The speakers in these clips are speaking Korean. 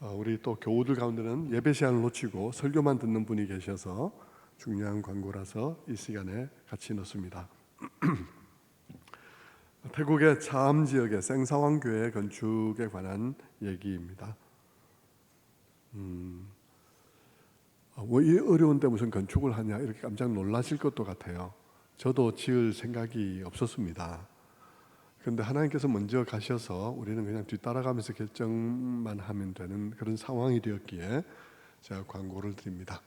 우리 또 교우들 가운데는 예배 시간을 놓치고 설교만 듣는 분이 계셔서 중요한 광고라서 이 시간에 같이 넣습니다. 태국의 차암 지역의 생사왕 교회 건축에 관한 얘기입니다. 이 어려운데 무슨 건축을 하냐 이렇게 깜짝 놀라실 것도 같아요. 저도 지을 생각이 없었습니다. 그런데 하나님께서 먼저 가셔서 우리는 그냥 뒤따라가면서 결정만 하면 되는 그런 상황이 되었기에 제가 광고를 드립니다.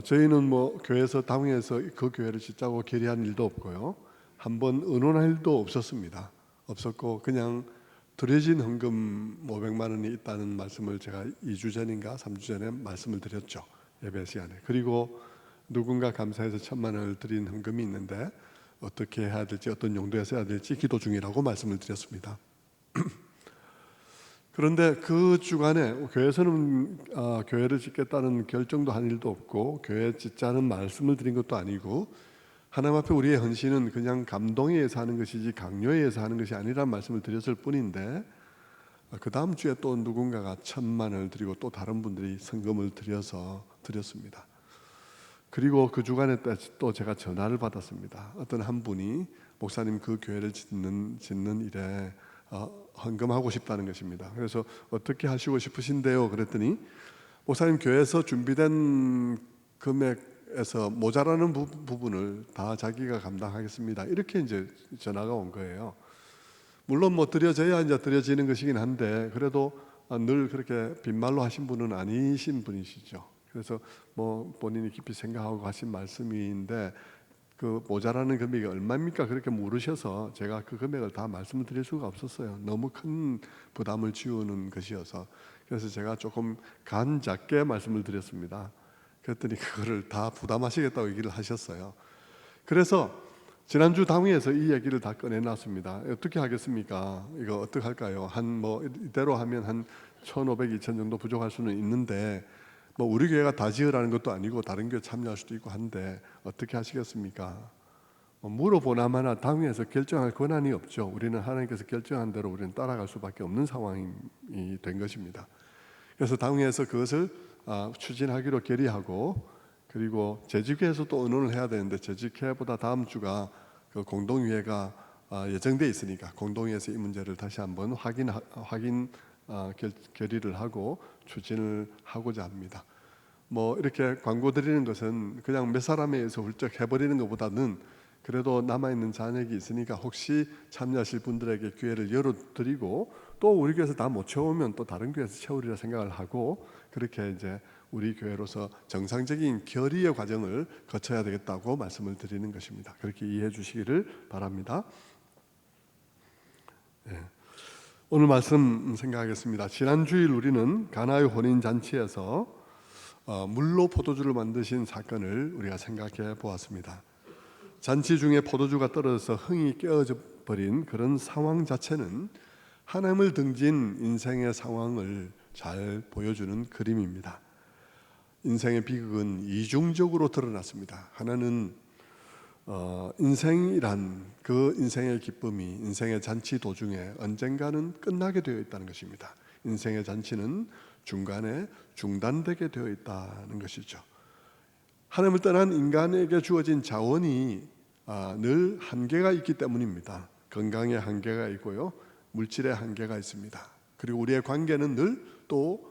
저희는 교회에서 당회에서 그 교회를 짓자고 결의한 일도 없고요. 한번 의논할 일도 없었고 그냥 드려진 헌금 500만 원이 있다는 말씀을 제가 2주 전인가 3주 전에 말씀을 드렸죠. 예배 시간에. 그리고 누군가 감사해서 1,000만 원을 드린 헌금이 있는데 어떻게 해야 될지 어떤 용도에 써야 될지 기도 중이라고 말씀을 드렸습니다. 그런데 그 주간에 교회에서는 교회를 짓겠다는 결정도 한 일도 없고 교회 짓자는 말씀을 드린 것도 아니고 하나님 앞에 우리의 헌신은 그냥 감동에 의해서 하는 것이지 강요에 의해서 하는 것이 아니라는 말씀을 드렸을 뿐인데 그 다음 주에 또 누군가가 1,000만 원을 드리고 또 다른 분들이 성금을 드렸습니다. 그리고 그 주간에 또 제가 전화를 받았습니다. 어떤 한 분이 목사님 그 교회를 짓는 일에 헌금하고 싶다는 것입니다. 그래서 어떻게 하시고 싶으신데요? 그랬더니 목사님 교회에서 준비된 금액에서 모자라는 부분을 다 자기가 감당하겠습니다. 이렇게 이제 전화가 온 거예요. 물론 드려져야 이제 드려지는 것이긴 한데 그래도 늘 그렇게 빈말로 하신 분은 아니신 분이시죠. 그래서 본인이 깊이 생각하고 하신 말씀인데 그 모자라는 금액이 얼마입니까? 그렇게 물으셔서 제가 그 금액을 다 말씀을 드릴 수가 없었어요. 너무 큰 부담을 지우는 것이어서. 그래서 제가 조금 간 작게 말씀을 드렸습니다. 그랬더니 그거를 다 부담하시겠다고 얘기를 하셨어요. 그래서 지난주 당회에서 이 얘기를 다 꺼내놨습니다. 어떻게 하겠습니까? 이거 어떻게 할까요? 이대로 하면 한 1,500, 2,000 정도 부족할 수는 있는데 우리 교회가 다 지으라는 것도 아니고 다른 교회 참여할 수도 있고 한데 어떻게 하시겠습니까? 물어보나마나 당회에서 결정할 권한이 없죠. 우리는 하나님께서 결정한 대로 우리는 따라갈 수밖에 없는 상황이 된 것입니다. 그래서 당회에서 그것을 추진하기로 결의하고 그리고 재직회에서 또 의논을 해야 되는데 재직회보다 다음 주가 그 공동회의가 예정돼 있으니까 공동회의에서 이 문제를 다시 한번 결의를 하고 추진을 하고자 합니다. 이렇게 광고 드리는 것은 그냥 몇 사람에 의해서 훌쩍 해버리는 것보다는 그래도 남아있는 잔액이 있으니까 혹시 참여하실 분들에게 기회를 열어드리고 또 우리 교회에서 다 못 채우면 또 다른 교회에서 채우리라 생각을 하고 그렇게 이제 우리 교회로서 정상적인 결의의 과정을 거쳐야 되겠다고 말씀을 드리는 것입니다. 그렇게 이해해 주시기를 바랍니다. 오늘 말씀 생각하겠습니다. 지난 주일 우리는 가나의 혼인잔치에서 물로 포도주를 만드신 사건을 우리가 생각해 보았습니다. 잔치 중에 포도주가 떨어져서 흥이 깨어져 버린 그런 상황 자체는 하나님을 등진 인생의 상황을 잘 보여주는 그림입니다. 인생의 비극은 이중적으로 드러났습니다. 하나는 인생이란 그 인생의 기쁨이 인생의 잔치 도중에 언젠가는 끝나게 되어 있다는 것입니다. 인생의 잔치는 중간에 중단되게 되어 있다는 것이죠. 하나님을 떠난 인간에게 주어진 자원이 늘 한계가 있기 때문입니다. 건강에 한계가 있고요, 물질의 한계가 있습니다. 그리고 우리의 관계는 늘 또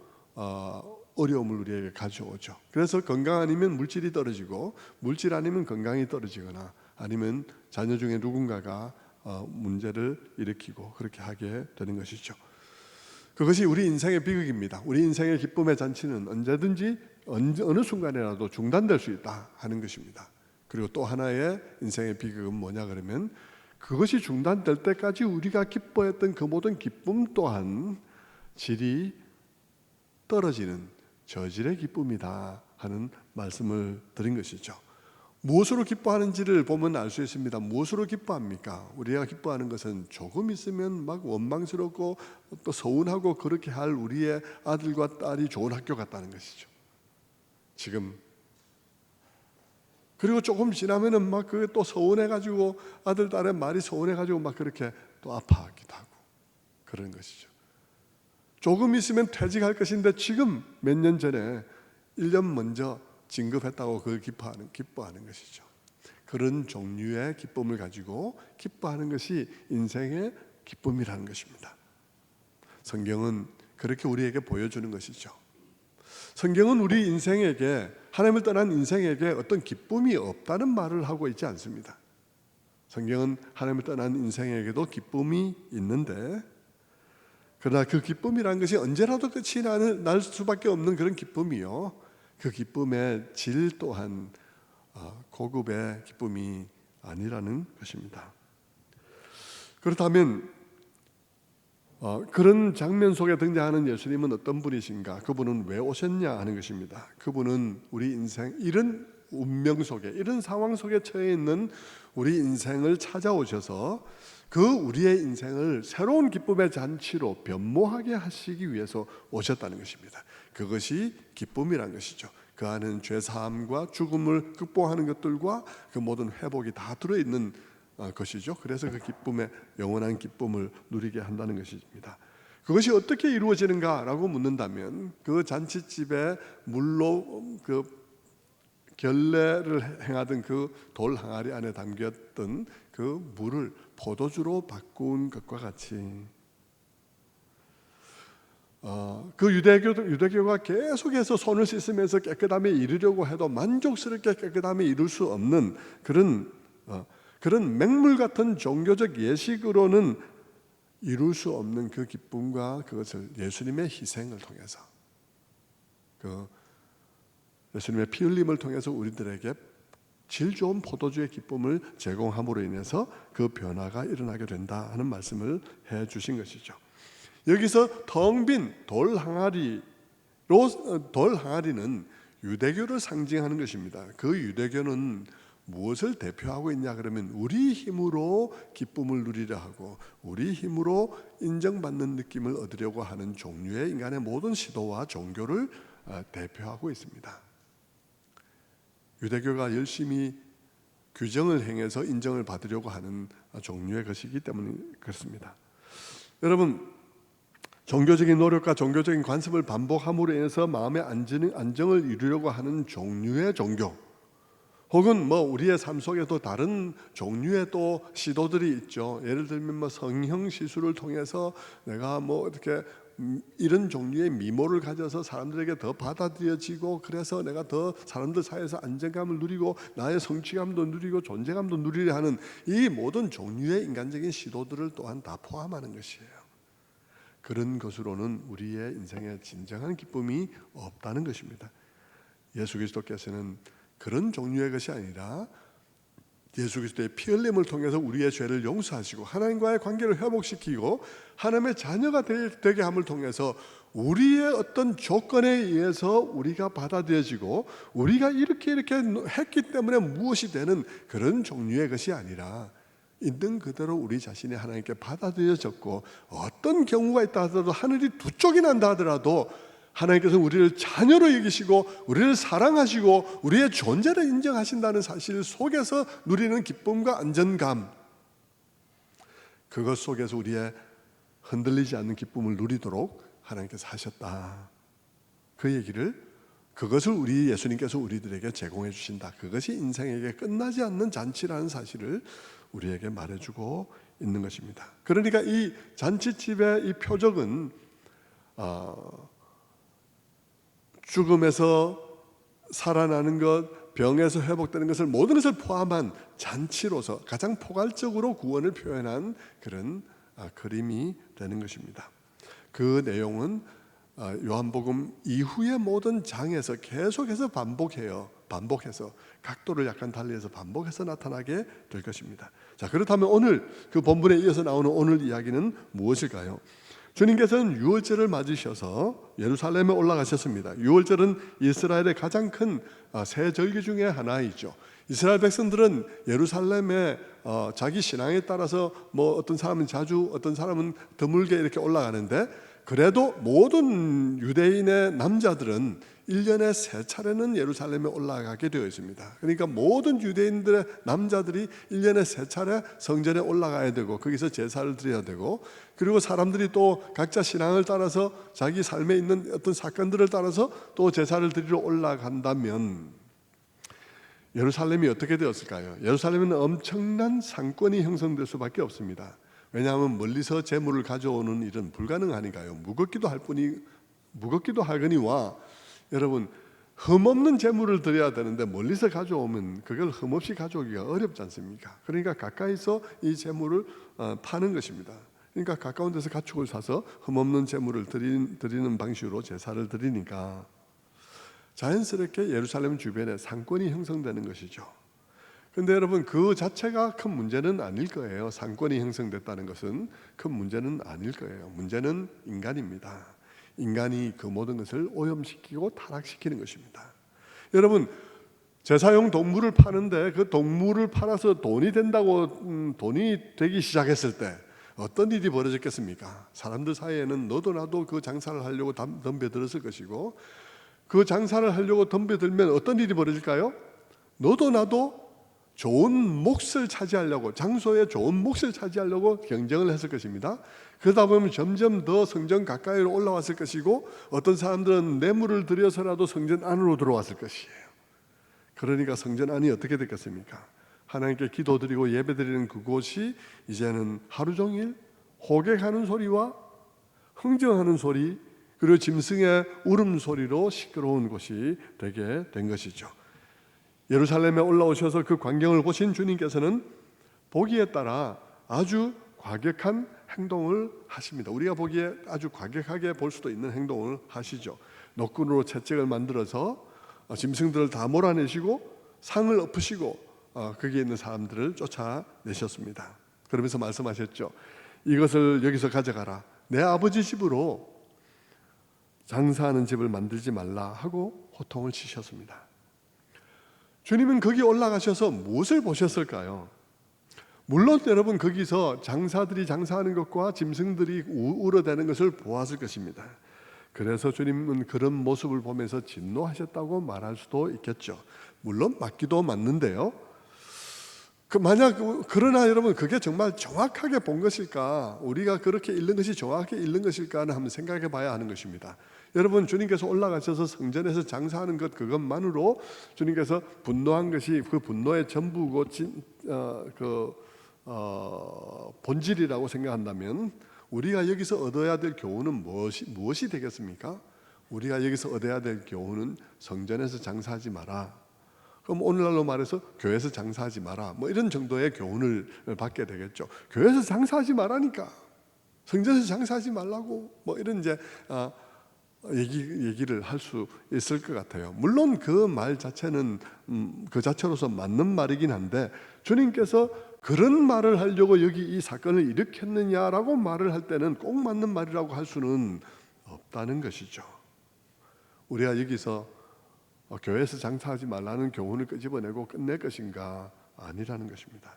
어려움을 우리에게 가져오죠. 그래서 건강 아니면 물질이 떨어지고 물질 아니면 건강이 떨어지거나 아니면 자녀 중에 누군가가 문제를 일으키고 그렇게 하게 되는 것이죠. 그것이 우리 인생의 비극입니다. 우리 인생의 기쁨의 잔치는 언제든지 어느 순간이라도 중단될 수 있다 하는 것입니다. 그리고 또 하나의 인생의 비극은 뭐냐 그러면 그것이 중단될 때까지 우리가 기뻐했던 그 모든 기쁨 또한 질이 떨어지는 저질의 기쁨이다 하는 말씀을 드린 것이죠. 무엇으로 기뻐하는지를 보면 알 수 있습니다. 무엇으로 기뻐합니까? 우리가 기뻐하는 것은 조금 있으면 막 원망스럽고 또 서운하고 그렇게 할 우리의 아들과 딸이 좋은 학교 갔다는 것이죠. 지금 그리고 조금 지나면은 막 그게 또 서운해가지고 아들 딸의 말이 서운해가지고 막 그렇게 또 아파하기도 하고 그런 것이죠. 조금 있으면 퇴직할 것인데 지금 몇 년 전에 1년 먼저 진급했다고 그걸 기뻐하는 것이죠. 그런 종류의 기쁨을 가지고 기뻐하는 것이 인생의 기쁨이라는 것입니다. 성경은 그렇게 우리에게 보여주는 것이죠. 성경은 우리 인생에게, 하나님을 떠난 인생에게 어떤 기쁨이 없다는 말을 하고 있지 않습니다. 성경은 하나님을 떠난 인생에게도 기쁨이 있는데, 그러나 그 기쁨이라는 것이 언제라도 끝이 날 수밖에 없는 그런 기쁨이요, 그 기쁨의 질 또한 고급의 기쁨이 아니라는 것입니다. 그렇다면 그런 장면 속에 등장하는 예수님은 어떤 분이신가? 그분은 왜 오셨냐 하는 것입니다. 그분은 우리 인생, 이런 운명 속에, 이런 상황 속에 처해 있는 우리 인생을 찾아오셔서 그 우리의 인생을 새로운 기쁨의 잔치로 변모하게 하시기 위해서 오셨다는 것입니다. 그것이 기쁨이란 것이죠. 그 안에는 죄사함과 죽음을 극복하는 것들과 그 모든 회복이 다 들어있는 것이죠. 그래서 그 기쁨의 영원한 기쁨을 누리게 한다는 것입니다. 그것이 어떻게 이루어지는가라고 묻는다면, 그 잔치집에 물로 그 결례를 행하던 그 돌 항아리 안에 담겼던 그 물을 포도주로 바꾼 것과 같이, 그 유대교가 계속해서 손을 씻으면서 깨끗함에 이르려고 해도 만족스럽게 깨끗함에 이룰 수 없는 그런 맹물 같은 종교적 예식으로는 이룰 수 없는 그 기쁨과 그것을 예수님의 희생을 통해서, 그 예수님의 피 흘림을 통해서 우리들에게 질 좋은 포도주의 기쁨을 제공함으로 인해서 그 변화가 일어나게 된다 하는 말씀을 해 주신 것이죠. 여기서 텅 빈 돌 항아리는 유대교를 상징하는 것입니다. 그 유대교는 무엇을 대표하고 있냐 그러면, 우리 힘으로 기쁨을 누리려 하고 우리 힘으로 인정받는 느낌을 얻으려고 하는 종류의 인간의 모든 시도와 종교를 대표하고 있습니다. 유대교가 열심히 규정을 행해서 인정을 받으려고 하는 종류의 것이기 때문에 그렇습니다. 여러분, 종교적인 노력과 종교적인 관습을 반복함으로 인해서 마음의 안정을 이루려고 하는 종류의 종교, 혹은 우리의 삶 속에도 다른 종류의 또 시도들이 있죠. 예를 들면 성형 시술을 통해서 내가 어떻게 이런 종류의 미모를 가져서 사람들에게 더 받아들여지고, 그래서 내가 더 사람들 사이에서 안정감을 누리고 나의 성취감도 누리고 존재감도 누리려 하는 이 모든 종류의 인간적인 시도들을 또한 다 포함하는 것이에요. 그런 것으로는 우리의 인생에 진정한 기쁨이 없다는 것입니다. 예수 그리스도께서는 그런 종류의 것이 아니라 예수 그리스도의 피 흘림을 통해서 우리의 죄를 용서하시고 하나님과의 관계를 회복시키고 하나님의 자녀가 되게 함을 통해서 우리의 어떤 조건에 의해서 우리가 받아들여지고 우리가 이렇게 했기 때문에 무엇이 되는 그런 종류의 것이 아니라, 있는 그대로 우리 자신이 하나님께 받아들여졌고, 어떤 경우가 있다 하더라도 하늘이 두 쪽이 난다 하더라도 하나님께서 우리를 자녀로 여기시고 우리를 사랑하시고 우리의 존재를 인정하신다는 사실 속에서 누리는 기쁨과 안전감, 그것 속에서 우리의 흔들리지 않는 기쁨을 누리도록 하나님께서 하셨다. 그 얘기를, 그것을 우리 예수님께서 우리들에게 제공해 주신다. 그것이 인생에게 끝나지 않는 잔치라는 사실을 우리에게 말해주고 있는 것입니다. 그러니까 이 잔치집의 이 표적은 죽음에서 살아나는 것, 병에서 회복되는 것을, 모든 것을 포함한 잔치로서 가장 포괄적으로 구원을 표현한 그런 그림이 되는 것입니다. 그 내용은 요한복음 이후의 모든 장에서 계속해서 반복해서 각도를 약간 달리해서 반복해서 나타나게 될 것입니다. 자, 그렇다면 오늘 그 본문에 이어서 나오는 오늘 이야기는 무엇일까요? 주님께서는 유월절을 맞으셔서 예루살렘에 올라가셨습니다. 유월절은 이스라엘의 가장 큰 새 절기 중에 하나이죠. 이스라엘 백성들은 예루살렘에 자기 신앙에 따라서 어떤 사람은 자주, 어떤 사람은 드물게 이렇게 올라가는데, 그래도 모든 유대인의 남자들은 1년에 3차례는 예루살렘에 올라가게 되어 있습니다. 그러니까 모든 유대인들의 남자들이 1년에 3차례 성전에 올라가야 되고 거기서 제사를 드려야 되고, 그리고 사람들이 또 각자 신앙을 따라서 자기 삶에 있는 어떤 사건들을 따라서 또 제사를 드리러 올라간다면 예루살렘이 어떻게 되었을까요? 예루살렘은 엄청난 상권이 형성될 수밖에 없습니다. 왜냐하면 멀리서 재물을 가져오는 일은 불가능하니까요. 무겁기도 하거니와, 여러분, 흠없는 재물을 드려야 되는데 멀리서 가져오면 그걸 흠없이 가져오기가 어렵지 않습니까? 그러니까 가까이서 이 재물을 파는 것입니다. 그러니까 가까운 데서 가축을 사서 흠없는 재물을 드리는 방식으로 제사를 드리니까 자연스럽게 예루살렘 주변에 상권이 형성되는 것이죠. 그런데 여러분, 그 자체가 큰 문제는 아닐 거예요. 상권이 형성됐다는 것은 큰 문제는 아닐 거예요. 문제는 인간입니다. 인간이 그 모든 것을 오염시키고 타락시키는 것입니다. 여러분, 제사용 동물을 파는데 그 동물을 팔아서 돈이 된다고 돈이 되기 시작했을 때 어떤 일이 벌어졌겠습니까? 사람들 사이에는 너도 나도 그 장사를 하려고 덤벼들었을 것이고, 그 장사를 하려고 덤벼들면 어떤 일이 벌어질까요? 너도 나도 좋은 몫을 차지하려고, 장소에 좋은 몫을 차지하려고 경쟁을 했을 것입니다. 그러다 보면 점점 더 성전 가까이로 올라왔을 것이고, 어떤 사람들은 뇌물을 들여서라도 성전 안으로 들어왔을 것이에요. 그러니까 성전 안이 어떻게 됐겠습니까? 하나님께 기도드리고 예배드리는 그곳이 이제는 하루 종일 호객하는 소리와 흥정하는 소리, 그리고 짐승의 울음소리로 시끄러운 곳이 되게 된 것이죠. 예루살렘에 올라오셔서 그 광경을 보신 주님께서는 보기에 따라 아주 과격한 행동을 하십니다. 우리가 보기에 아주 과격하게 볼 수도 있는 행동을 하시죠. 노끈으로 채찍을 만들어서 짐승들을 다 몰아내시고 상을 엎으시고 거기에 있는 사람들을 쫓아내셨습니다. 그러면서 말씀하셨죠. 이것을 여기서 가져가라. 내 아버지 집으로 장사하는 집을 만들지 말라 하고 호통을 치셨습니다. 주님은 거기 올라가셔서 무엇을 보셨을까요? 물론 여러분, 거기서 장사들이 장사하는 것과 짐승들이 울어대는 것을 보았을 것입니다. 그래서 주님은 그런 모습을 보면서 진노하셨다고 말할 수도 있겠죠. 물론 맞기도 맞는데요. 그러나 여러분, 그게 정말 정확하게 본 것일까? 우리가 그렇게 읽는 것이 정확하게 읽는 것일까는 한번 생각해 봐야 하는 것입니다. 여러분, 주님께서 올라가셔서 성전에서 장사하는 것 그것만으로 주님께서 분노한 것이 그 분노의 전부고 본질이라고 생각한다면 우리가 여기서 얻어야 될 교훈은 무엇이 되겠습니까? 우리가 여기서 얻어야 될 교훈은 성전에서 장사하지 마라. 그럼 오늘날로 말해서 교회에서 장사하지 마라, 뭐 이런 정도의 교훈을 받게 되겠죠. 교회에서 장사하지 말라니까, 성전에서 장사하지 말라고, 뭐 이런 이제 얘기를 할 수 있을 것 같아요. 물론 그 말 자체는 그 자체로서 맞는 말이긴 한데, 주님께서 그런 말을 하려고 여기 이 사건을 일으켰느냐라고 말을 할 때는 꼭 맞는 말이라고 할 수는 없다는 것이죠. 우리가 여기서 교회에서 장사하지 말라는 교훈을 끄집어내고 끝낼 것인가? 아니라는 것입니다.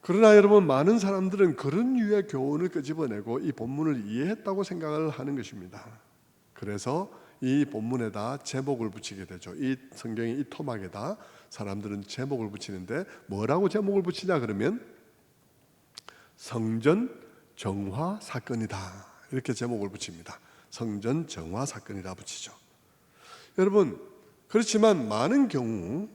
그러나 여러분, 많은 사람들은 그런 유의 교훈을 끄집어내고 이 본문을 이해했다고 생각을 하는 것입니다. 그래서 이 본문에다 제목을 붙이게 되죠. 이 성경의 이 토막에다 사람들은 제목을 붙이는데, 뭐라고 제목을 붙이냐 그러면 성전 정화 사건이다, 이렇게 제목을 붙입니다. 성전 정화 사건이라 붙이죠. 여러분, 그렇지만 많은 경우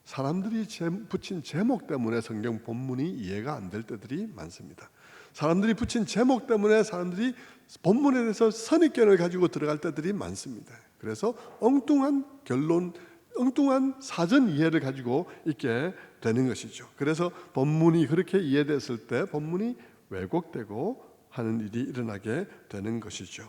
사람들이 붙인 제목 때문에 성경 본문이 이해가 안 될 때들이 많습니다. 사람들이 붙인 제목 때문에 사람들이 본문에 대해서 선입견을 가지고 들어갈 때들이 많습니다. 그래서 엉뚱한 결론, 엉뚱한 사전 이해를 가지고 있게 되는 것이죠. 그래서 본문이 그렇게 이해됐을 때 본문이 왜곡되고 하는 일이 일어나게 되는 것이죠.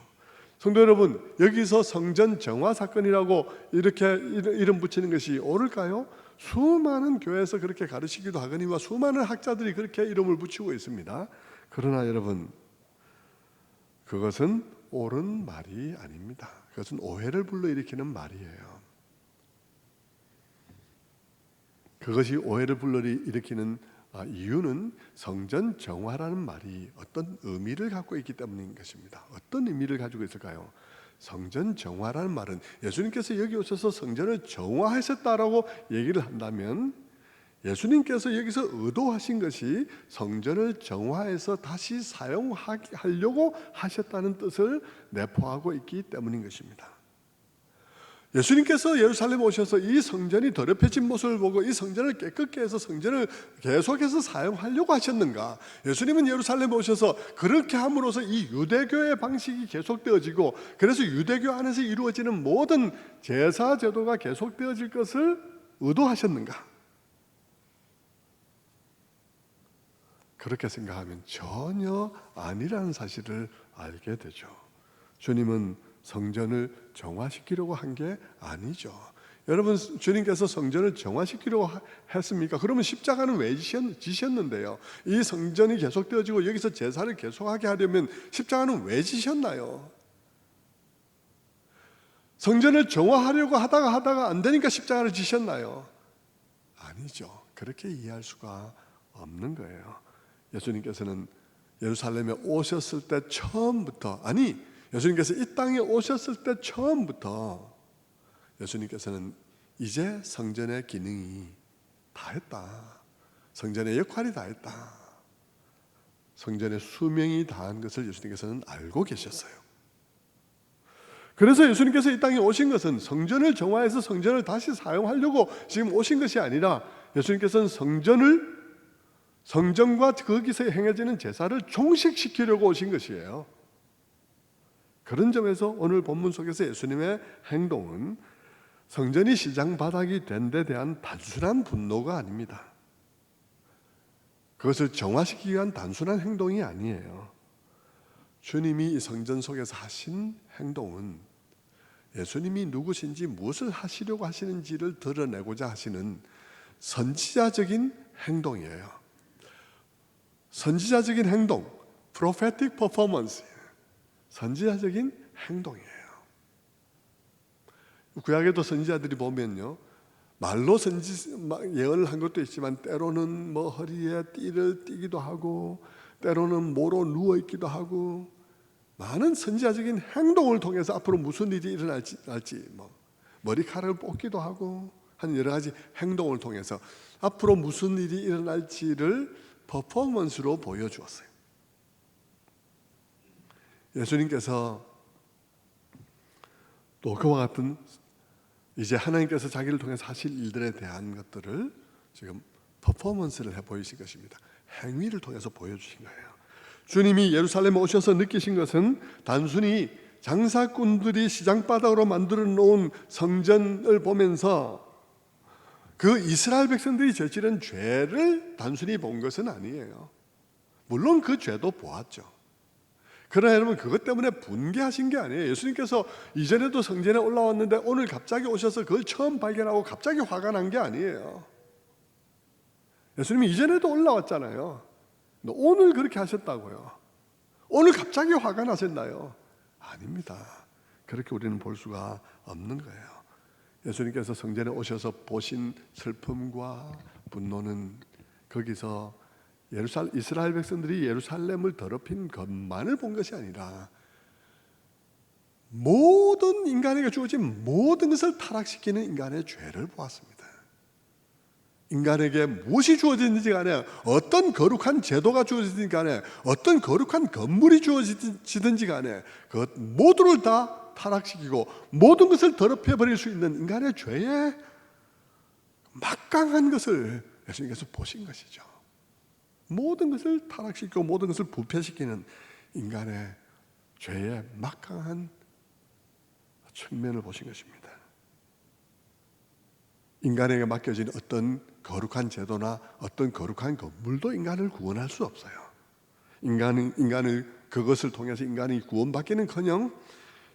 성도 여러분, 여기서 성전 정화 사건이라고 이렇게 이름 붙이는 것이 옳을까요? 수많은 교회에서 그렇게 가르치기도 하거니와 수많은 학자들이 그렇게 이름을 붙이고 있습니다. 그러나 여러분, 그것은 옳은 말이 아닙니다. 그것은 오해를 불러일으키는 말이에요. 그것이 오해를 불러일으키는 이유는 성전 정화라는 말이 어떤 의미를 갖고 있기 때문인 것입니다. 어떤 의미를 가지고 있을까요? 성전 정화라는 말은 예수님께서 여기 오셔서 성전을 정화하셨다라고 얘기를 한다면 예수님께서 여기서 의도하신 것이 성전을 정화해서 다시 사용하려고 하셨다는 뜻을 내포하고 있기 때문인 것입니다. 예수님께서 예루살렘에 오셔서 이 성전이 더럽혀진 모습을 보고 이 성전을 깨끗게 해서 성전을 계속해서 사용하려고 하셨는가? 예수님은 예루살렘에 오셔서 그렇게 함으로써 이 유대교의 방식이 계속되어지고 그래서 유대교 안에서 이루어지는 모든 제사 제도가 계속되어질 것을 의도하셨는가? 그렇게 생각하면 전혀 아니라는 사실을 알게 되죠. 주님은 성전을 정화시키려고 한 게 아니죠. 여러분, 주님께서 성전을 정화시키려고 했습니까? 그러면 십자가는 왜 지셨는데요? 이 성전이 계속되어지고 여기서 제사를 계속하게 하려면 십자가는 왜 지셨나요? 성전을 정화하려고 하다가 안 되니까 십자가를 지셨나요? 아니죠. 그렇게 이해할 수가 없는 거예요. 예수님께서는 예루살렘에 오셨을 때 처음부터, 예수님께서 이 땅에 오셨을 때 처음부터 예수님께서는 이제 성전의 기능이 다 했다, 성전의 역할이 다 했다, 성전의 수명이 다한 것을 예수님께서는 알고 계셨어요. 그래서 예수님께서 이 땅에 오신 것은 성전을 정화해서 성전을 다시 사용하려고 지금 오신 것이 아니라 예수님께서는 성전과 거기서 행해지는 제사를 종식시키려고 오신 것이에요. 그런 점에서 오늘 본문 속에서 예수님의 행동은 성전이 시장 바닥이 된 데 대한 단순한 분노가 아닙니다. 그것을 정화시키기 위한 단순한 행동이 아니에요. 주님이 이 성전 속에서 하신 행동은 예수님이 누구신지 무엇을 하시려고 하시는지를 드러내고자 하시는 선지자적인 행동이에요. 선지자적인 행동, prophetic performance, 선지자적인 행동이에요. 구약에도 선지자들이 보면요, 말로 예언을 한 것도 있지만 때로는 허리에 띠를 띠기도 하고 때로는 모로 누워 있기도 하고 많은 선지자적인 행동을 통해서 앞으로 무슨 일이 일어날지 머리카락을 뽑기도 하고 하는 여러 가지 행동을 통해서 앞으로 무슨 일이 일어날지를 퍼포먼스로 보여주었어요. 예수님께서 또 그와 같은 이제 하나님께서 자기를 통해서 하실 일들에 대한 것들을 지금 퍼포먼스를 해 보이신 것입니다. 행위를 통해서 보여주신 거예요. 주님이 예루살렘에 오셔서 느끼신 것은 단순히 장사꾼들이 시장바닥으로 만들어 놓은 성전을 보면서 그 이스라엘 백성들이 저지른 죄를 단순히 본 것은 아니에요. 물론 그 죄도 보았죠. 그러나 여러분, 그것 때문에 분개하신 게 아니에요. 예수님께서 이전에도 성전에 올라왔는데 오늘 갑자기 오셔서 그걸 처음 발견하고 갑자기 화가 난 게 아니에요. 예수님이 이전에도 올라왔잖아요. 오늘 그렇게 하셨다고요. 오늘 갑자기 화가 나셨나요? 아닙니다. 그렇게 우리는 볼 수가 없는 거예요. 예수님께서 성전에 오셔서 보신 슬픔과 분노는 거기서 이스라엘 백성들이 예루살렘을 더럽힌 것만을 본 것이 아니라 모든 인간에게 주어진 모든 것을 타락시키는 인간의 죄를 보았습니다. 인간에게 무엇이 주어지든지 간에, 어떤 거룩한 제도가 주어지든지 간에, 어떤 거룩한 건물이 주어지든지 간에 그 모두를 다 타락시키고 모든 것을 더럽혀버릴 수 있는 인간의 죄의 막강한 것을 예수님께서 보신 것이죠. 모든 것을 타락시키고 모든 것을 부패시키는 인간의 죄의 막강한 측면을 보신 것입니다. 인간에게 맡겨진 어떤 거룩한 제도나 어떤 거룩한 건물도 인간을 구원할 수 없어요. 인간을 그것을 통해서 인간이 구원받기는커녕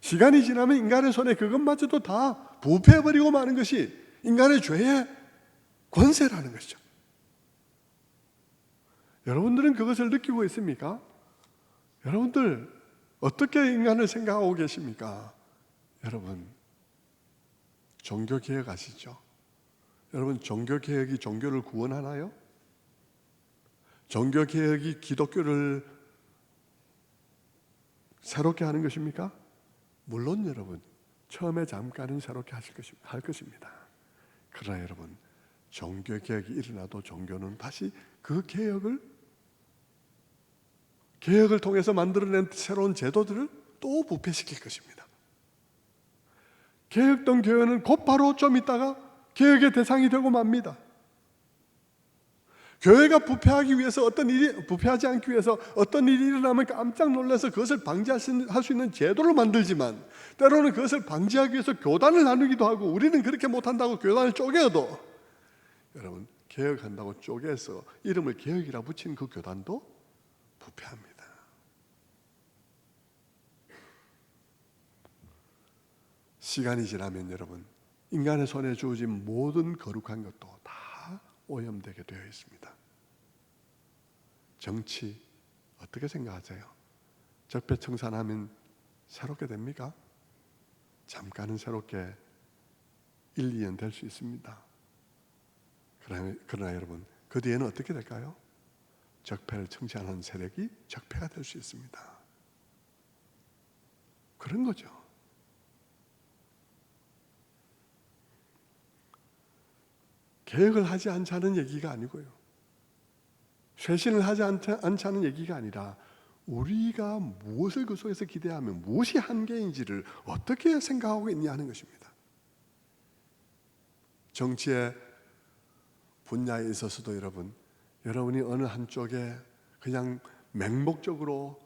시간이 지나면 인간의 손에 그것마저도 다 부패해버리고 마는 것이 인간의 죄의 권세라는 것이죠. 여러분들은 그것을 느끼고 있습니까? 여러분들 어떻게 인간을 생각하고 계십니까? 여러분, 종교개혁 아시죠? 여러분, 종교개혁이 종교를 구원하나요? 종교개혁이 기독교를 새롭게 하는 것입니까? 물론 여러분 처음에 잠깐은 새롭게 할 것입니다. 그러나 여러분 종교개혁이 일어나도 종교는 다시 그 개혁을 통해서 만들어낸 새로운 제도들을 또 부패시킬 것입니다. 개혁된 교회는 곧바로 좀 있다가 개혁의 대상이 되고 맙니다. 교회가 부패하지 않기 위해서 어떤 일이 일어나면 깜짝 놀라서 그것을 방지할 수 있는 제도를 만들지만, 때로는 그것을 방지하기 위해서 교단을 나누기도 하고, 우리는 그렇게 못한다고 교단을 쪼개어도, 여러분 개혁한다고 쪼개서 이름을 개혁이라 붙인 그 교단도 부패합니다. 시간이 지나면 여러분 인간의 손에 주어진 모든 거룩한 것도 다 오염되게 되어 있습니다. 정치 어떻게 생각하세요? 적폐청산하면 새롭게 됩니까? 잠깐은 새롭게 1, 2년 될 수 있습니다. 그러나 여러분 그 뒤에는 어떻게 될까요? 적폐를 청산하는 세력이 적폐가 될 수 있습니다. 그런 거죠. 개혁을 하지 않자는 얘기가 아니고요, 쇄신을 하지 않자는 얘기가 아니라 우리가 무엇을 그 속에서 기대하면 무엇이 한계인지를 어떻게 생각하고 있냐는 것입니다. 정치의 분야에 있어서도 여러분이 어느 한쪽에 그냥 맹목적으로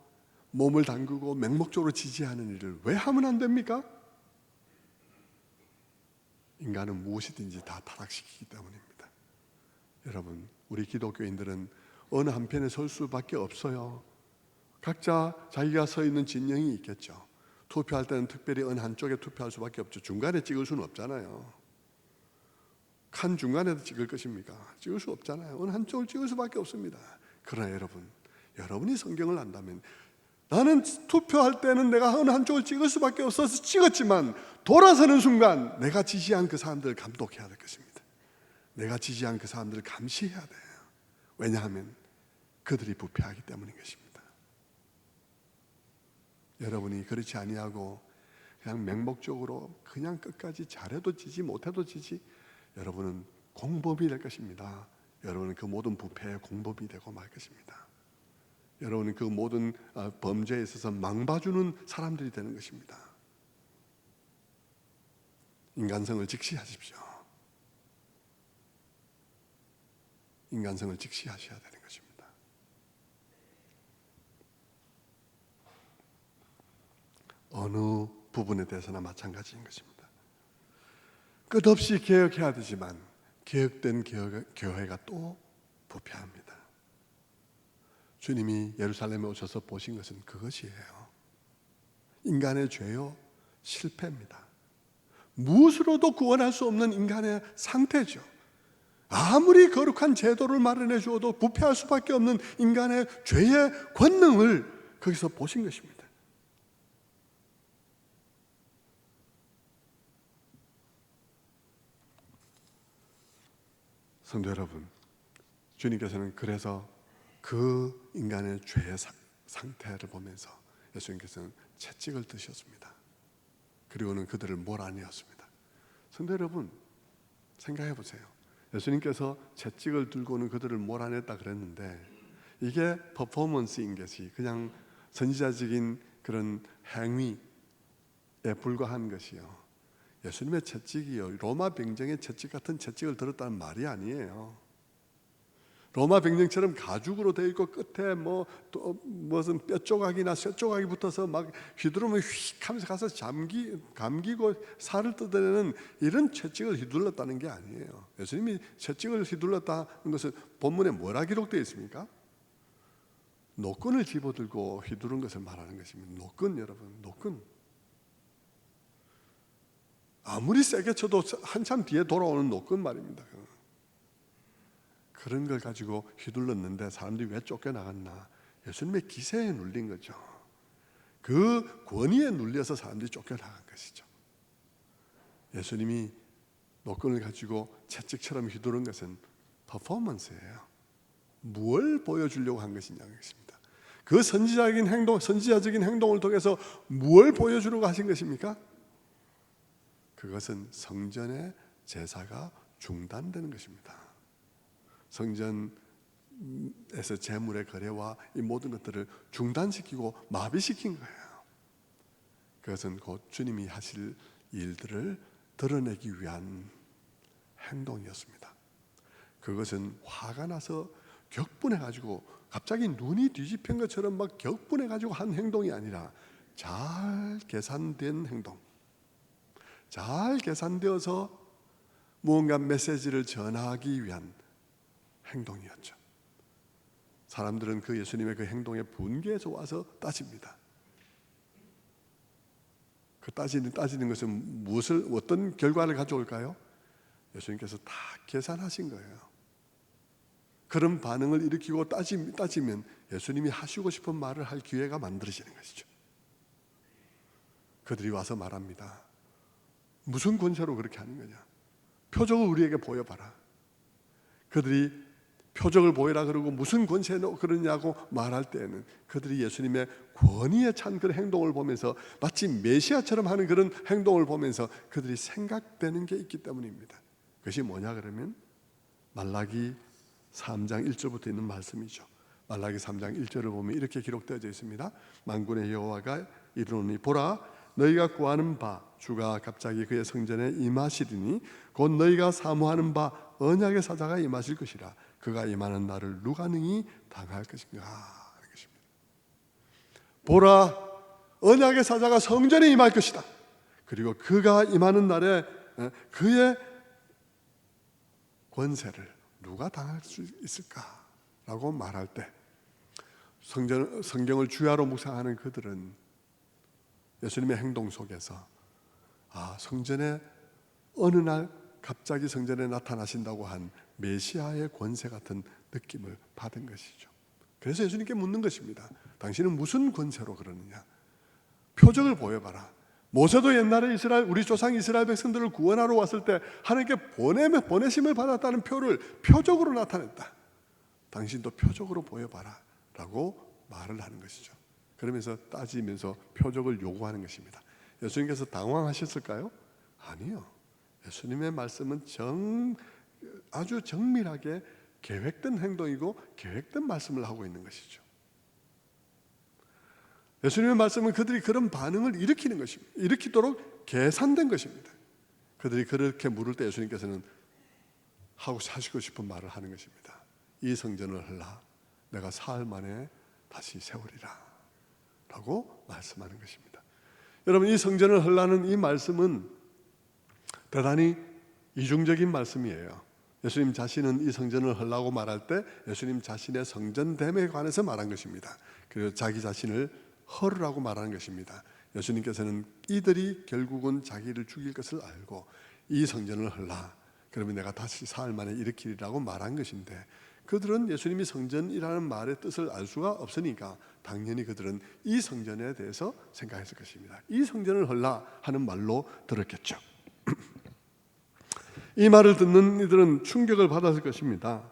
몸을 담그고 맹목적으로 지지하는 일을 왜 하면 안 됩니까? 인간은 무엇이든지 다 타락시키기 때문입니다. 여러분 우리 기독교인들은 어느 한편에 설 수밖에 없어요. 각자 자기가 서 있는 진영이 있겠죠. 투표할 때는 특별히 어느 한쪽에 투표할 수밖에 없죠. 중간에 찍을 수는 없잖아요. 칸 중간에도 찍을 것입니까? 찍을 수 없잖아요. 어느 한쪽을 찍을 수밖에 없습니다. 그러나 여러분이 성경을 안다면, 나는 투표할 때는 내가 어느 한쪽을 찍을 수밖에 없어서 찍었지만 돌아서는 순간 내가 지지한 그 사람들을 감독해야 될 것입니다. 내가 지지한 그 사람들을 감시해야 돼요. 왜냐하면 그들이 부패하기 때문인 것입니다. 여러분이 그렇지 아니하고 그냥 맹목적으로 그냥 끝까지 잘해도 지지 못해도 지지, 여러분은 공범이 될 것입니다. 여러분은 그 모든 부패의 공범이 되고 말 것입니다. 여러분은 그 모든 범죄에 있어서 망봐주는 사람들이 되는 것입니다. 인간성을 직시하십시오. 인간성을 직시하셔야 되는 것입니다. 어느 부분에 대해서나 마찬가지인 것입니다. 끝없이 개혁해야 되지만 개혁된 교회가 또 부패합니다. 주님이 예루살렘에 오셔서 보신 것은 그것이에요. 인간의 죄요, 실패입니다. 무엇으로도 구원할 수 없는 인간의 상태죠. 아무리 거룩한 제도를 마련해 주어도 부패할 수밖에 없는 인간의 죄의 권능을 거기서 보신 것입니다. 성도 여러분, 주님께서는 그래서 그 인간의 죄의 상태를 보면서 예수님께서는 채찍을 드셨습니다. 그리고는 그들을 몰아내었습니다. 성도 여러분, 생각해 보세요. 예수님께서 채찍을 들고는 그들을 몰아냈다 그랬는데, 이게 퍼포먼스인 것이 그냥 선지자적인 그런 행위에 불과한 것이요, 예수님의 채찍이요, 로마 병정의 채찍 같은 채찍을 들었다는 말이 아니에요. 로마 병정처럼 가죽으로 되어 있고 끝에 무슨 뼈 조각이나 쇠 조각이 붙어서 막 휘두르면 휙 하면서 가서 감기고 살을 뜯어내는 이런 채찍을 휘둘렀다는 게 아니에요. 예수님이 채찍을 휘둘렀다는 것은 본문에 뭐라 기록되어 있습니까? 노끈을 집어들고 휘두른 것을 말하는 것입니다. 노끈, 여러분, 노끈. 아무리 세게 쳐도 한참 뒤에 돌아오는 노끈 말입니다. 그런 걸 가지고 휘둘렀는데 사람들이 왜 쫓겨나갔나? 예수님의 기세에 눌린 거죠. 그 권위에 눌려서 사람들이 쫓겨나간 것이죠. 예수님이 노끈을 가지고 채찍처럼 휘두른 것은 퍼포먼스예요. 뭘 보여주려고 한 것이냐는 것입니다. 그 선지자적인 행동을 통해서 무엇을 보여주려고 하신 것입니까? 그것은 성전의 제사가 중단되는 것입니다. 성전에서 제물의 거래와 이 모든 것들을 중단시키고 마비시킨 거예요. 그것은 곧 주님이 하실 일들을 드러내기 위한 행동이었습니다. 그것은 화가 나서 격분해가지고 갑자기 눈이 뒤집힌 것처럼 막 격분해가지고 한 행동이 아니라 잘 계산된 행동, 잘 계산되어서 무언가 메시지를 전하기 위한 행동이었죠. 사람들은 그 예수님의 그 행동에 분개해서 와서 따집니다. 그 따지는 것은 어떤 결과를 가져올까요? 예수님께서 다 계산하신 거예요. 그런 반응을 일으키고 따지면 예수님이 하시고 싶은 말을 할 기회가 만들어지는 것이죠. 그들이 와서 말합니다. 무슨 권세로 그렇게 하는 거냐? 표적을 우리에게 보여봐라. 그들이 표적을 보여라 그러고 무슨 권세로 그러냐고 말할 때에는 그들이 예수님의 권위에 찬 그런 행동을 보면서 마치 메시아처럼 하는 그런 행동을 보면서 그들이 생각되는 게 있기 때문입니다. 그것이 뭐냐 그러면 말라기 3장 1절부터 있는 말씀이죠. 말라기 3장 1절을 보면 이렇게 기록되어져 있습니다. 만군의 여호와가 이르노니 보라 너희가 구하는 바 주가 갑자기 그의 성전에 임하시리니 곧 너희가 사모하는 바 언약의 사자가 임하실 것이라. 그가 임하는 날을 누가 능히 당할 것인가 하는 것입니다. 보라 언약의 사자가 성전에 임할 것이다. 그리고 그가 임하는 날에 그의 권세를 누가 당할 수 있을까라고 말할 때 성경을 주야로 묵상하는 그들은 예수님의 행동 속에서 성전에 어느 날 갑자기 성전에 나타나신다고 한 메시아의 권세 같은 느낌을 받은 것이죠. 그래서 예수님께 묻는 것입니다. 당신은 무슨 권세로 그러느냐? 표적을 보여봐라. 모세도 옛날에 우리 조상 이스라엘 백성들을 구원하러 왔을 때 하나님께 보내심을 받았다는 표를 표적으로 나타냈다. 당신도 표적으로 보여봐라 라고 말을 하는 것이죠. 그러면서 따지면서 표적을 요구하는 것입니다. 예수님께서 당황하셨을까요? 아니요. 예수님의 말씀은 아주 정밀하게 계획된 행동이고 계획된 말씀을 하고 있는 것이죠. 예수님의 말씀은 그들이 그런 반응을 일으키는 것입니다. 일으키도록 계산된 것입니다. 그들이 그렇게 물을 때 예수님께서는 하시고 싶은 말을 하는 것입니다. 이 성전을 헐라 내가 사흘 만에 다시 세우리라 라고 말씀하는 것입니다. 여러분 이 성전을 헐라는 이 말씀은 대단히 이중적인 말씀이에요. 예수님 자신은 이 성전을 헐라고 말할 때 예수님 자신의 성전됨에 관해서 말한 것입니다. 그리고 자기 자신을 헐으라고 말하는 것입니다. 예수님께서는 이들이 결국은 자기를 죽일 것을 알고 이 성전을 헐라 그러면 내가 다시 사흘 만에 일으키리라고 말한 것인데 그들은 예수님이 성전이라는 말의 뜻을 알 수가 없으니까 당연히 그들은 이 성전에 대해서 생각했을 것입니다. 이 성전을 헐라 하는 말로 들었겠죠. 이 말을 듣는 이들은 충격을 받았을 것입니다.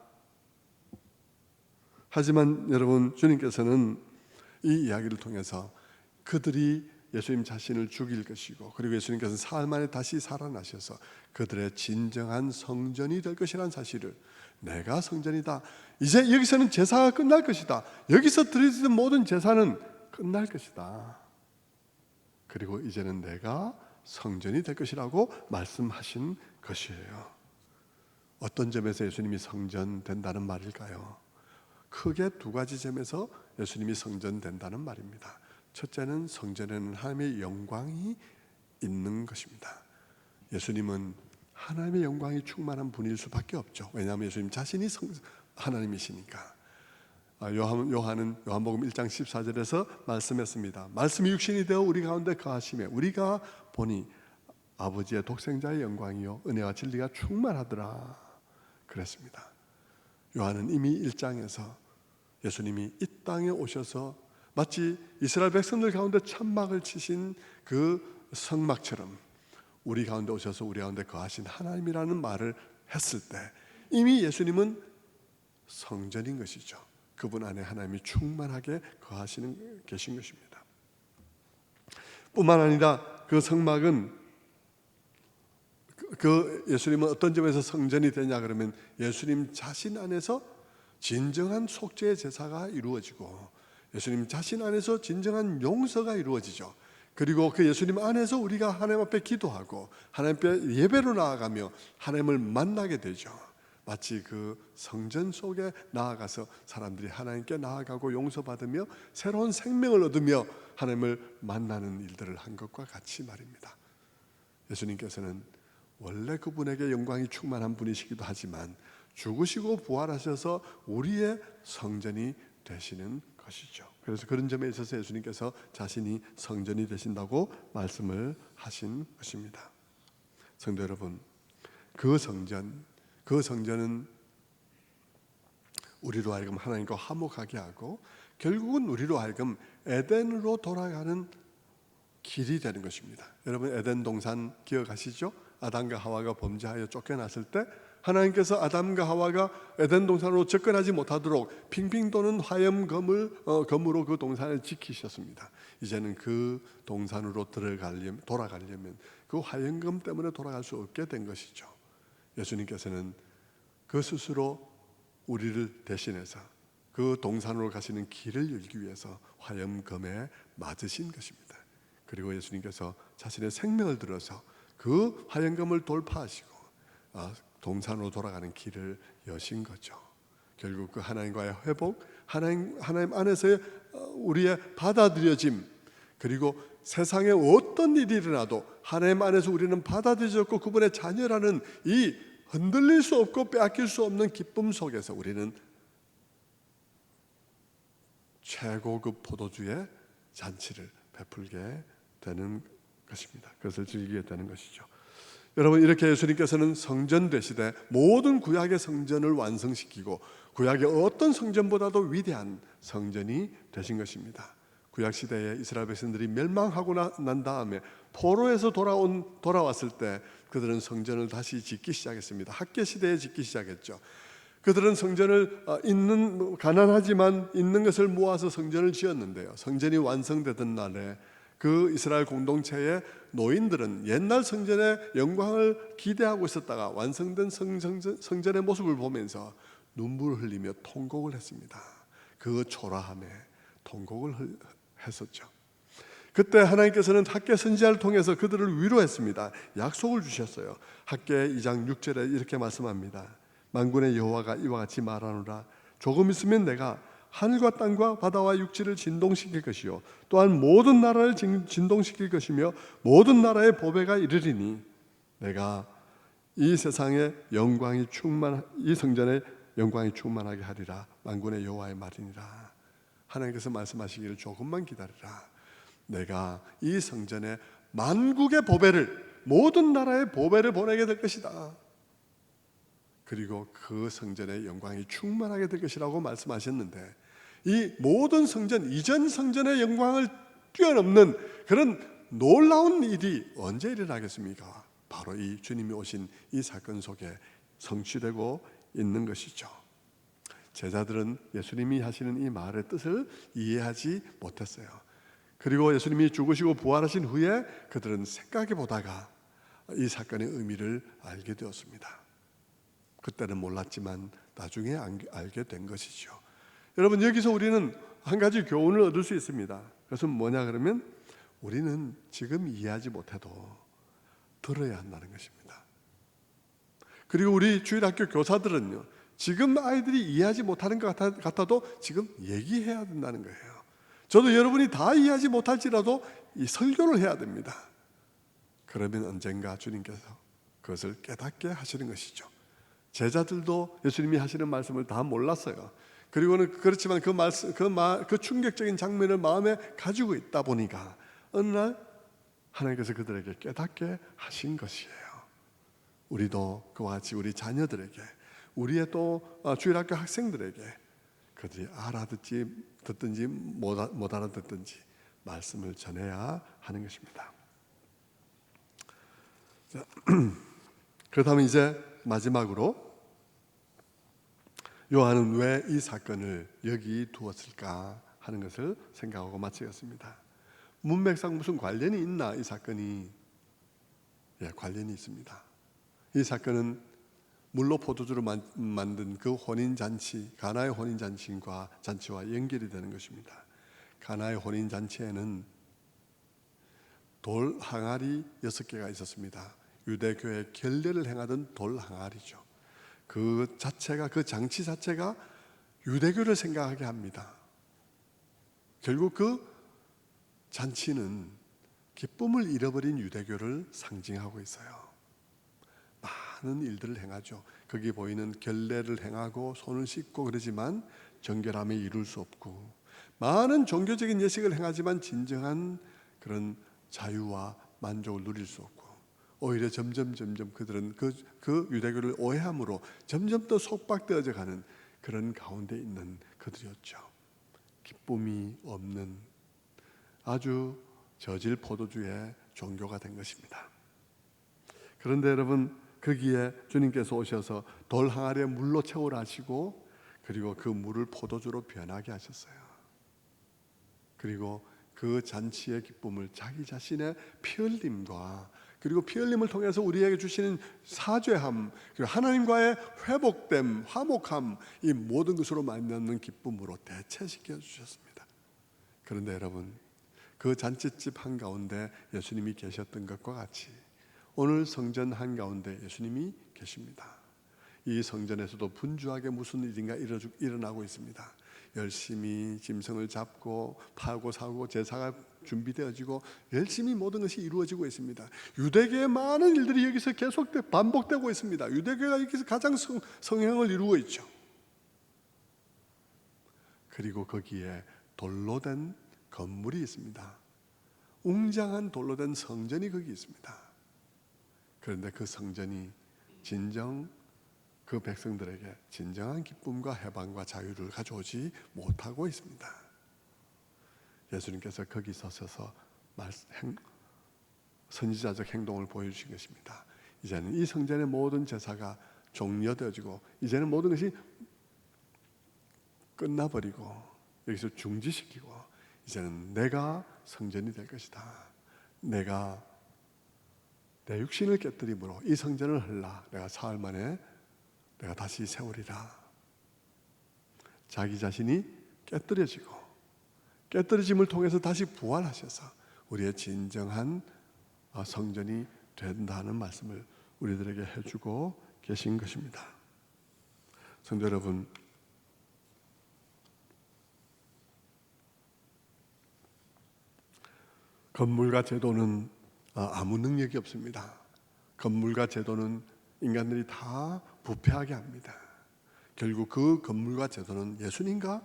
하지만 여러분 주님께서는 이 이야기를 통해서 그들이 예수님 자신을 죽일 것이고 그리고 예수님께서는 사흘 만에 다시 살아나셔서 그들의 진정한 성전이 될 것이라는 사실을 내가 성전이다. 이제 여기서는 제사가 끝날 것이다. 여기서 드리는 모든 제사는 끝날 것이다. 그리고 이제는 내가 성전이 될 것이라고 말씀하신 것이에요. 어떤 점에서 예수님이 성전 된다는 말일까요? 크게 두 가지 점에서 예수님이 성전 된다는 말입니다. 첫째는 성전에는 하나님의 영광이 있는 것입니다. 예수님은 하나님의 영광이 충만한 분일 수밖에 없죠. 왜냐하면 예수님 자신이 하나님이시니까. 요한은 요한복음 1장 14절에서 말씀했습니다. 말씀이 육신이 되어 우리 가운데 거하심에 우리가 보니 아버지의 독생자의 영광이요 은혜와 진리가 충만하더라 그랬습니다. 요한은 이미 1장에서 예수님이 이 땅에 오셔서 마치 이스라엘 백성들 가운데 천막을 치신 그 성막처럼 우리 가운데 오셔서 우리 가운데 거하신 하나님이라는 말을 했을 때 이미 예수님은 성전인 것이죠. 그분 안에 하나님이 충만하게 거하시는 계신 것입니다. 뿐만 아니라 그 성막은 그 예수님은 어떤 점에서 성전이 되냐 그러면 예수님 자신 안에서 진정한 속죄의 제사가 이루어지고 예수님 자신 안에서 진정한 용서가 이루어지죠. 그리고 그 예수님 안에서 우리가 하나님 앞에 기도하고 하나님 앞에 예배로 나아가며 하나님을 만나게 되죠. 마치 그 성전 속에 나아가서 사람들이 하나님께 나아가고 용서받으며 새로운 생명을 얻으며 하나님을 만나는 일들을 한 것과 같이 말입니다. 예수님께서는 원래 그분에게 영광이 충만한 분이시기도 하지만 죽으시고 부활하셔서 우리의 성전이 되시는 것이죠. 그래서 그런 점에 있어서 예수님께서 자신이 성전이 되신다고 말씀을 하신 것입니다. 성도 여러분, 그 성전은 우리로 하여금 하나님과 화목하게 하고 결국은 우리로 하여금 에덴으로 돌아가는 길이 되는 것입니다. 여러분 에덴 동산 기억하시죠? 아담과 하와가 범죄하여 쫓겨났을 때 하나님께서 아담과 하와가 에덴 동산으로 접근하지 못하도록 핑핑 도는 화염검으로 그 동산을 지키셨습니다. 이제는 그 동산으로 돌아가려면 그 화염검 때문에 돌아갈 수 없게 된 것이죠. 예수님께서는 그 스스로 우리를 대신해서 그 동산으로 가시는 길을 열기 위해서 화염검에 맞으신 것입니다. 그리고 예수님께서 자신의 생명을 들어서 그 화염검을 돌파하시고 동산으로 돌아가는 길을 여신 거죠. 결국 그 하나님과의 회복, 하나님 안에서의 우리의 받아들여짐, 그리고 세상에 어떤 일이 일어나도 하나님 안에서 우리는 받아들여졌고 그분의 자녀라는 이 흔들릴 수 없고 빼앗길 수 없는 기쁨 속에서 우리는 최고급 포도주의 잔치를 베풀게 되는 것입니다. 그것을 즐기게 되는 것이죠. 여러분 이렇게 예수님께서는 성전 되시되 모든 구약의 성전을 완성시키고 구약의 어떤 성전보다도 위대한 성전이 되신 것입니다. 구약 시대에 이스라엘 백성들이 멸망하고 난 다음에 포로에서 돌아왔을 때 그들은 성전을 다시 짓기 시작했습니다. 학계 시대에 짓기 시작했죠. 그들은 성전을 가난하지만 있는 것을 모아서 성전을 지었는데요. 성전이 완성되던 날에 그 이스라엘 공동체의 노인들은 옛날 성전의 영광을 기대하고 있었다가 완성된 성전의 모습을 보면서 눈물을 흘리며 통곡을 했습니다. 그 초라함에 통곡을 했었죠. 그때 하나님께서는 학개 선지자를 통해서 그들을 위로했습니다. 약속을 주셨어요. 학개 2장 6절에 이렇게 말씀합니다. 만군의 여호와가 이와 같이 말하노라. 조금 있으면 내가 하늘과 땅과 바다와 육지를 진동시킬 것이요 또한 모든 나라를 진동시킬 것이며 모든 나라의 보배가 이르리니 내가 이 세상에 이 성전에 영광이 충만하게 하리라. 만군의 여호와의 말이니라. 하나님께서 말씀하시기를 조금만 기다리라. 내가 이 성전에 만국의 보배를, 모든 나라의 보배를 보내게 될 것이다. 그리고 그 성전의 영광이 충만하게 될 것이라고 말씀하셨는데 이 모든 성전, 이전 성전의 영광을 뛰어넘는 그런 놀라운 일이 언제 일어나겠습니까? 바로 이 주님이 오신 이 사건 속에 성취되고 있는 것이죠. 제자들은 예수님이 하시는 이 말의 뜻을 이해하지 못했어요. 그리고 예수님이 죽으시고 부활하신 후에 그들은 생각해 보다가 이 사건의 의미를 알게 되었습니다. 그때는 몰랐지만 나중에 알게 된 것이죠. 여러분 여기서 우리는 한 가지 교훈을 얻을 수 있습니다. 그것은 뭐냐 그러면 우리는 지금 이해하지 못해도 들어야 한다는 것입니다. 그리고 우리 주일학교 교사들은요, 지금 아이들이 이해하지 못하는 것 같아도 지금 얘기해야 된다는 거예요. 저도 여러분이 다 이해하지 못할지라도 이 설교를 해야 됩니다. 그러면 언젠가 주님께서 그것을 깨닫게 하시는 것이죠. 제자들도 예수님이 하시는 말씀을 다 몰랐어요. 그리고는 그렇지만 그 충격적인 장면을 마음에 가지고 있다 보니까 어느 날 하나님께서 그들에게 깨닫게 하신 것이에요. 우리도 그와 같이 우리 자녀들에게, 우리의 또 주일학교 학생들에게 그들이 듣든지 못 알아듣든지 말씀을 전해야 하는 것입니다. 자, 그렇다면 이제 마지막으로 요한은 왜 이 사건을 여기 두었을까 하는 것을 생각하고 마치겠습니다. 문맥상 무슨 관련이 있나 이 사건이? 예, 관련이 있습니다. 이 사건은 물로 포도주로 만든 그 혼인잔치, 가나의 혼인잔치와 연결이 되는 것입니다. 가나의 혼인잔치에는 돌 항아리 6개가 있었습니다. 유대교의 결례를 행하던 돌 항아리죠. 그 장치 자체가 유대교를 생각하게 합니다. 결국 그 잔치는 기쁨을 잃어버린 유대교를 상징하고 있어요. 많은 일들을 행하죠. 거기 보이는 결례를 행하고 손을 씻고 그러지만 정결함에 이룰 수 없고, 많은 종교적인 예식을 행하지만 진정한 그런 자유와 만족을 누릴 수 없고, 오히려 점점 그들은 그 유대교를 오해함으로 점점 더 속박되어져 가는 그런 가운데 있는 그들이었죠. 기쁨이 없는 아주 저질 포도주의 종교가 된 것입니다. 그런데 여러분, 거기에 주님께서 오셔서 돌 항아리에 물로 채우라 하시고, 그리고 그 물을 포도주로 변하게 하셨어요. 그리고 그 잔치의 기쁨을 자기 자신의 피 흘림과, 그리고 피 흘림을 통해서 우리에게 주시는 사죄함, 그리고 하나님과의 회복됨, 화목함, 이 모든 것으로 만나는 기쁨으로 대체시켜 주셨습니다. 그런데 여러분, 그 잔치집 한가운데 예수님이 계셨던 것과 같이 오늘 성전 한가운데 예수님이 계십니다. 이 성전에서도 분주하게 무슨 일인가 일어나고 있습니다. 열심히 짐승을 잡고 파고 사고 제사가 준비되어지고 열심히 모든 것이 이루어지고 있습니다. 유대교의 많은 일들이 여기서 계속 반복되고 있습니다. 유대교가 여기서 가장 성행을 이루고 있죠. 그리고 거기에 돌로 된 건물이 있습니다. 웅장한 돌로 된 성전이 거기 있습니다. 그런데 그 성전이 진정 그 백성들에게 진정한 기쁨과 해방과 자유를 가져오지 못하고 있습니다. 예수님께서 거기 서셔서 선지자적 행동을 보여주신 것입니다. 이제는 이 성전의 모든 제사가 종료되어지고, 이제는 모든 것이 끝나버리고 여기서 중지시키고, 이제는 내가 성전이 될 것이다. 내가 내 육신을 깨뜨림으로 이 성전을 헐라. 내가 사흘 만에 내가 다시 세우리라. 자기 자신이 깨뜨려짐을 통해서 다시 부활하셔서 우리의 진정한 성전이 된다는 말씀을 우리들에게 해주고 계신 것입니다. 성도 여러분, 건물과 제도는 아무 능력이 없습니다. 건물과 제도는 인간들이 다 부패하게 합니다. 결국 그 건물과 제도는 예수님과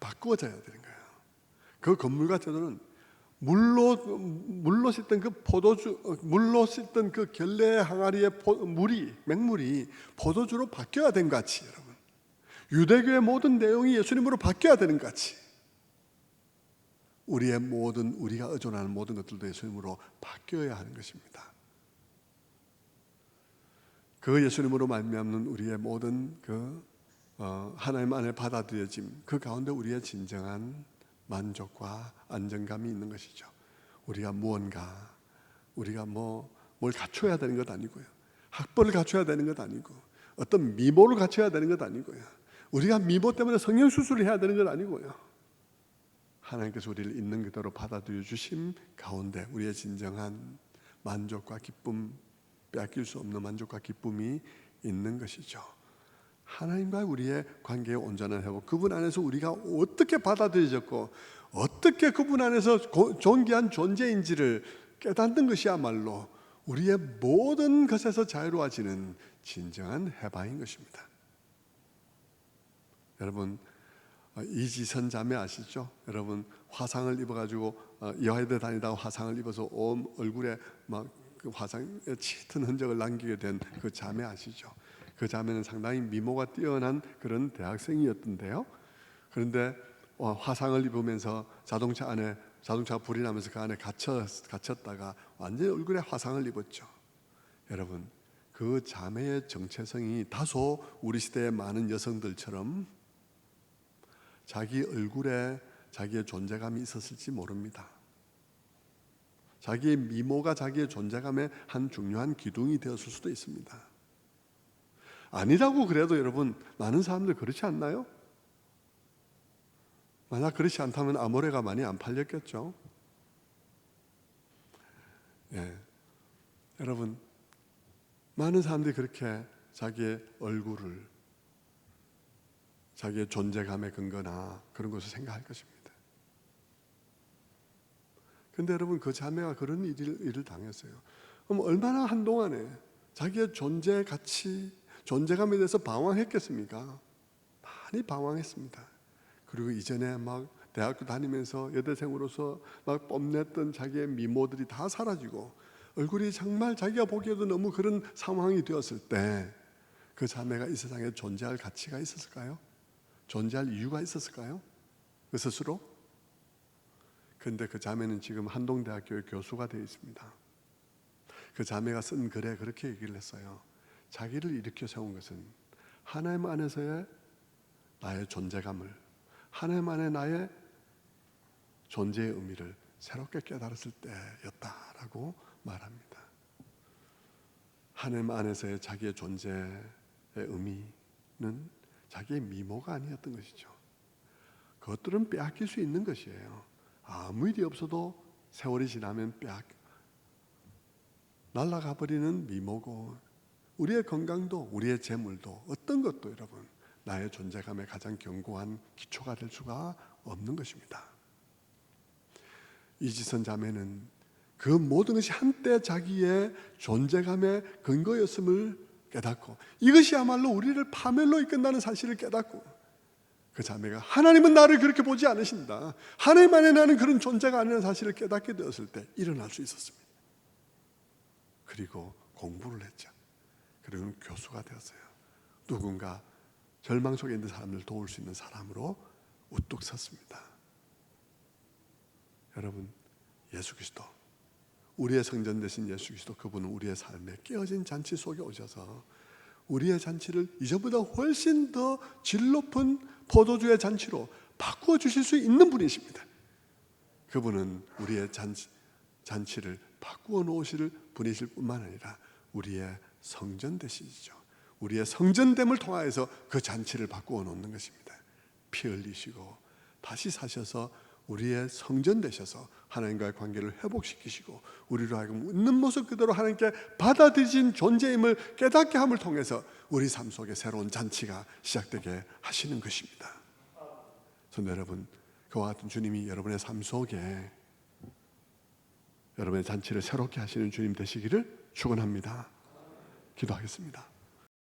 바꾸어져야 되는 거예요. 그 건물과 제도는 물로 씻던 그 물로 씻던 그 결례 항아리의 맹물이 포도주로 바뀌어야 된 것 같이, 여러분, 유대교의 모든 내용이 예수님으로 바뀌어야 되는 것 같이, 우리가 의존하는 모든 것들도 예수님으로 바뀌어야 하는 것입니다. 그 예수님으로 말미암는 우리의 모든 하나님 안에 받아들여짐, 그 가운데 우리의 진정한 만족과 안정감이 있는 것이죠. 우리가 뭘 갖춰야 되는 것 아니고요, 학벌을 갖춰야 되는 것 아니고, 어떤 미모를 갖춰야 되는 것 아니고요, 우리가 미모 때문에 성형수술을 해야 되는 것 아니고요, 하나님께서 우리를 있는 그대로 받아들여 주심 가운데 우리의 진정한 만족과 기쁨, 빼앗길 수 없는 만족과 기쁨이 있는 것이죠. 하나님과 우리의 관계의 온전한 회복, 그분 안에서 우리가 어떻게 받아들여졌고 어떻게 그분 안에서 존귀한 존재인지를 깨닫는 것이야말로 우리의 모든 것에서 자유로워지는 진정한 해방인 것입니다. 여러분, 이지선 자매 아시죠? 여러분, 화상을 입어가지고 여의도 다니다가 화상을 입어서 온 얼굴에 막 그 화상에 짙은 흔적을 남기게 된 그 자매 아시죠? 그 자매는 상당히 미모가 뛰어난 그런 대학생이었던데요. 그런데 화상을 입으면서 자동차가 불이 나면서 그 안에 갇혔다가 완전히 얼굴에 화상을 입었죠. 여러분, 그 자매의 정체성이 다소 우리 시대의 많은 여성들처럼 자기 얼굴에 자기의 존재감이 있었을지 모릅니다. 자기의 미모가 자기의 존재감의 한 중요한 기둥이 되었을 수도 있습니다. 아니라고 그래도 여러분, 많은 사람들 그렇지 않나요? 만약 그렇지 않다면 아모레가 많이 안 팔렸겠죠. 예. 여러분, 많은 사람들이 그렇게 자기의 얼굴을 자기의 존재감의 근거나 그런 것을 생각할 것입니다. 근데 여러분, 그 자매가 그런 일을 당했어요. 그럼 얼마나 한동안에 자기의 존재 가치, 존재감에 대해서 방황했겠습니까? 많이 방황했습니다. 그리고 이전에 막 대학교 다니면서 여대생으로서 막 뽐냈던 자기의 미모들이 다 사라지고 얼굴이 정말 자기가 보기에도 너무 그런 상황이 되었을 때 그 자매가 이 세상에 존재할 가치가 있었을까요? 존재할 이유가 있었을까요? 그 스스로? 그런데 그 자매는 지금 한동대학교의 교수가 되어 있습니다. 그 자매가 쓴 글에 그렇게 얘기를 했어요. 자기를 일으켜 세운 것은 하나님 안에서의 나의 존재감을, 하나님 안에 나의 존재의 의미를 새롭게 깨달았을 때였다라고 말합니다. 하나님 안에서의 자기의 존재의 의미는 자기의 미모가 아니었던 것이죠. 그것들은 빼앗길 수 있는 것이에요. 아무 일이 없어도 세월이 지나면 날아가 버리는 미모고, 우리의 건강도 우리의 재물도 어떤 것도 여러분 나의 존재감의 가장 견고한 기초가 될 수가 없는 것입니다. 이지선 자매는 그 모든 것이 한때 자기의 존재감의 근거였음을 깨닫고, 이것이야말로 우리를 파멸로 이끈다는 사실을 깨닫고, 그 자매가 하나님은 나를 그렇게 보지 않으신다, 하나님 안에 나는 그런 존재가 아니라는 사실을 깨닫게 되었을 때 일어날 수 있었습니다. 그리고 공부를 했죠. 그리고 교수가 되었어요. 누군가 절망 속에 있는 사람을 도울 수 있는 사람으로 우뚝 섰습니다. 여러분, 예수 그리스도, 우리의 성전 되신 예수 그리스도, 그분은 우리의 삶에 깨어진 잔치 속에 오셔서 우리의 잔치를 이전보다 훨씬 더 질 높은 포도주의 잔치로 바꾸어 주실 수 있는 분이십니다. 그분은 우리의 잔치를 바꾸어 놓으실 분이실 뿐만 아니라 우리의 성전 되시죠. 우리의 성전됨을 통하여서 그 잔치를 바꾸어 놓는 것입니다. 피 흘리시고 다시 사셔서 우리의 성전 되셔서 하나님과의 관계를 회복시키시고 우리로 하여금 있는 모습 그대로 하나님께 받아들이신 존재임을 깨닫게 함을 통해서 우리 삶 속에 새로운 잔치가 시작되게 하시는 것입니다. 성도 여러분, 그와 같은 주님이 여러분의 삶 속에 여러분의 잔치를 새롭게 하시는 주님 되시기를 축원합니다. 기도하겠습니다.